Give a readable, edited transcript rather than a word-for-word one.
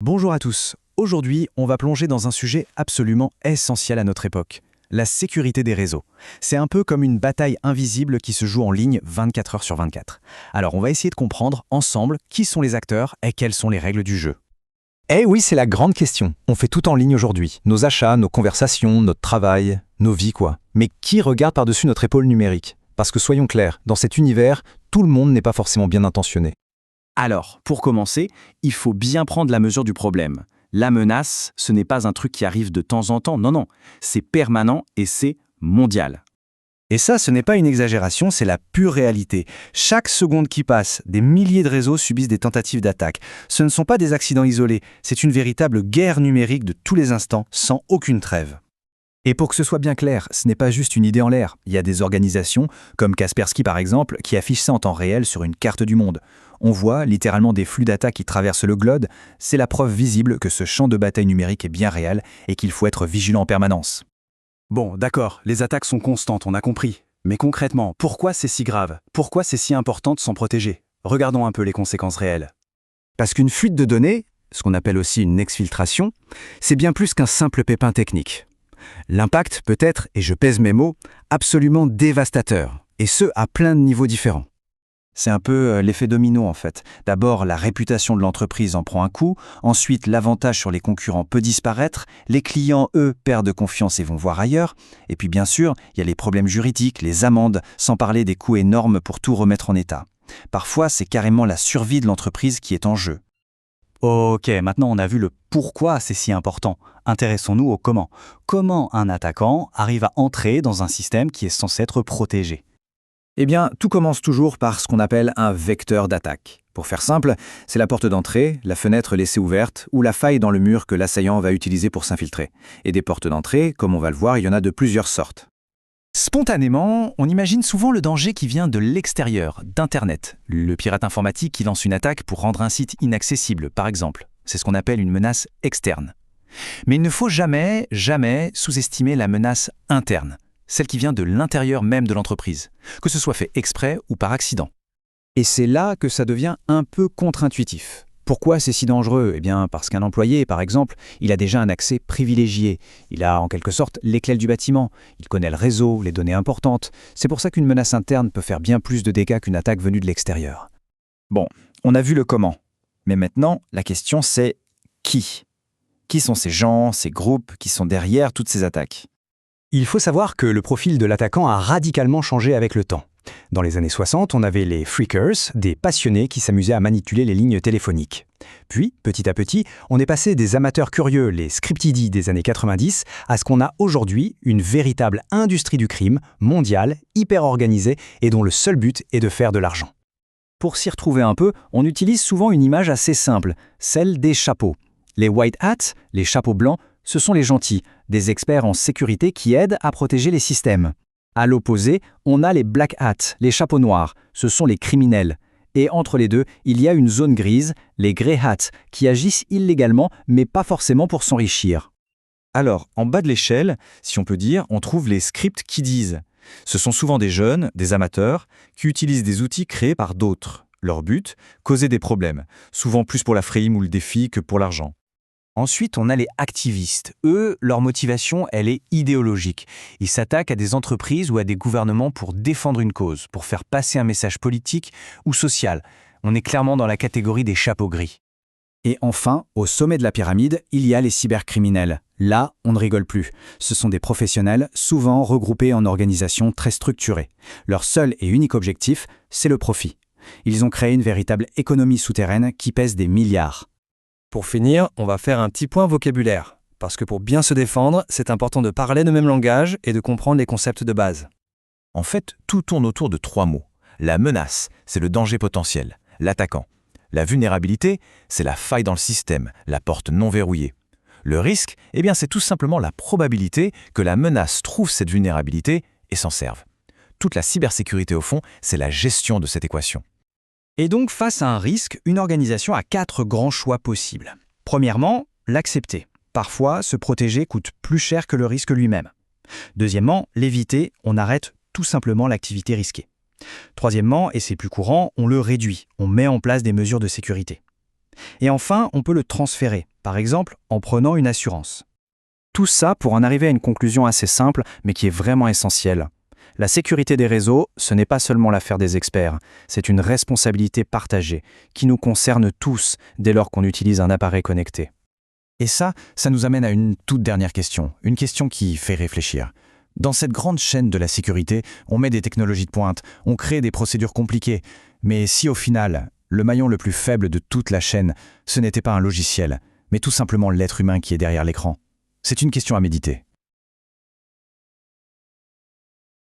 Bonjour à tous. Aujourd'hui, on va plonger dans un sujet absolument essentiel à notre époque, la sécurité des réseaux. C'est un peu comme une bataille invisible qui se joue en ligne 24 heures sur 24. Alors, on va essayer de comprendre ensemble qui sont les acteurs et quelles sont les règles du jeu. Eh oui, c'est la grande question. On fait tout en ligne aujourd'hui. Nos achats, nos conversations, notre travail, nos vies quoi. Mais qui regarde par-dessus notre épaule numérique? Parce que soyons clairs, dans cet univers, tout le monde n'est pas forcément bien intentionné. Alors, pour commencer, il faut bien prendre la mesure du problème. La menace, ce n'est pas un truc qui arrive de temps en temps, non, c'est permanent et c'est mondial. Et ça, ce n'est pas une exagération, c'est la pure réalité. Chaque seconde qui passe, des milliers de réseaux subissent des tentatives d'attaque. Ce ne sont pas des accidents isolés, c'est une véritable guerre numérique de tous les instants, sans aucune trêve. Et pour que ce soit bien clair, ce n'est pas juste une idée en l'air. Il y a des organisations, comme Kaspersky par exemple, qui affichent ça en temps réel sur une carte du monde. On voit littéralement des flux d'attaques qui traversent le globe. C'est la preuve visible que ce champ de bataille numérique est bien réel et qu'il faut être vigilant en permanence. Bon, d'accord, les attaques sont constantes, on a compris. Mais concrètement, pourquoi c'est si grave? Pourquoi c'est si important de s'en protéger? Regardons un peu les conséquences réelles. Parce qu'une fuite de données, ce qu'on appelle aussi une exfiltration, c'est bien plus qu'un simple pépin technique. L'impact peut être, et je pèse mes mots, absolument dévastateur, et ce à plein de niveaux différents. C'est un peu l'effet domino en fait. D'abord, la réputation de l'entreprise en prend un coup, ensuite l'avantage sur les concurrents peut disparaître, les clients, eux, perdent confiance et vont voir ailleurs, et puis bien sûr, il y a les problèmes juridiques, les amendes, sans parler des coûts énormes pour tout remettre en état. Parfois, c'est carrément la survie de l'entreprise qui est en jeu. Ok, maintenant on a vu le pourquoi c'est si important. Intéressons-nous au comment. Comment un attaquant arrive à entrer dans un système qui est censé être protégé? Eh bien, tout commence toujours par ce qu'on appelle un vecteur d'attaque. Pour faire simple, c'est la porte d'entrée, la fenêtre laissée ouverte ou la faille dans le mur que l'assaillant va utiliser pour s'infiltrer. Et des portes d'entrée, comme on va le voir, il y en a de plusieurs sortes. Spontanément, on imagine souvent le danger qui vient de l'extérieur, d'Internet. Le pirate informatique qui lance une attaque pour rendre un site inaccessible, par exemple. C'est ce qu'on appelle une menace externe. Mais il ne faut jamais sous-estimer la menace interne, celle qui vient de l'intérieur même de l'entreprise, que ce soit fait exprès ou par accident. Et c'est là que ça devient un peu contre-intuitif. Pourquoi c'est si dangereux? Eh bien, parce qu'un employé, par exemple, il a déjà un accès privilégié. Il a en quelque sorte les clés du bâtiment. Il connaît le réseau, les données importantes. C'est pour ça qu'une menace interne peut faire bien plus de dégâts qu'une attaque venue de l'extérieur. Bon, on a vu le comment. Mais maintenant, la question c'est qui? Qui sont ces gens, ces groupes qui sont derrière toutes ces attaques? Il faut savoir que le profil de l'attaquant a radicalement changé avec le temps. Dans les années 60, on avait les freakers, des passionnés qui s'amusaient à manipuler les lignes téléphoniques. Puis, petit à petit, on est passé des amateurs curieux, les scriptidis des années 90, à ce qu'on a aujourd'hui, une véritable industrie du crime, mondiale, hyper organisée et dont le seul but est de faire de l'argent. Pour s'y retrouver un peu, on utilise souvent une image assez simple, celle des chapeaux. Les white hats, les chapeaux blancs, ce sont les gentils, des experts en sécurité qui aident à protéger les systèmes. À l'opposé, on a les black hats, les chapeaux noirs, ce sont les criminels. Et entre les deux, il y a une zone grise, les grey hats, qui agissent illégalement, mais pas forcément pour s'enrichir. Alors, en bas de l'échelle, si on peut dire, on trouve les script kiddies. Ce sont souvent des jeunes, des amateurs, qui utilisent des outils créés par d'autres. Leur but, causer des problèmes, souvent plus pour la frime ou le défi que pour l'argent. Ensuite, on a les activistes. Eux, leur motivation, elle est idéologique. Ils s'attaquent à des entreprises ou à des gouvernements pour défendre une cause, pour faire passer un message politique ou social. On est clairement dans la catégorie des chapeaux gris. Et enfin, au sommet de la pyramide, il y a les cybercriminels. Là, on ne rigole plus. Ce sont des professionnels, souvent regroupés en organisations très structurées. Leur seul et unique objectif, c'est le profit. Ils ont créé une véritable économie souterraine qui pèse des milliards. Pour finir, on va faire un petit point vocabulaire, parce que pour bien se défendre, c'est important de parler le même langage et de comprendre les concepts de base. En fait, tout tourne autour de 3 mots. La menace, c'est le danger potentiel, l'attaquant. La vulnérabilité, c'est la faille dans le système, la porte non verrouillée. Le risque, eh bien, c'est tout simplement la probabilité que la menace trouve cette vulnérabilité et s'en serve. Toute la cybersécurité, au fond, c'est la gestion de cette équation. Et donc, face à un risque, une organisation a 4 grands choix possibles. Premièrement, l'accepter. Parfois, se protéger coûte plus cher que le risque lui-même. Deuxièmement, l'éviter, on arrête tout simplement l'activité risquée. Troisièmement, et c'est plus courant, on le réduit, on met en place des mesures de sécurité. Et enfin, on peut le transférer, par exemple en prenant une assurance. Tout ça pour en arriver à une conclusion assez simple, mais qui est vraiment essentielle. La sécurité des réseaux, ce n'est pas seulement l'affaire des experts, c'est une responsabilité partagée, qui nous concerne tous dès lors qu'on utilise un appareil connecté. Et ça nous amène à une toute dernière question, une question qui fait réfléchir. Dans cette grande chaîne de la sécurité, on met des technologies de pointe, on crée des procédures compliquées, mais si au final, le maillon le plus faible de toute la chaîne, ce n'était pas un logiciel, mais tout simplement l'être humain qui est derrière l'écran? C'est une question à méditer.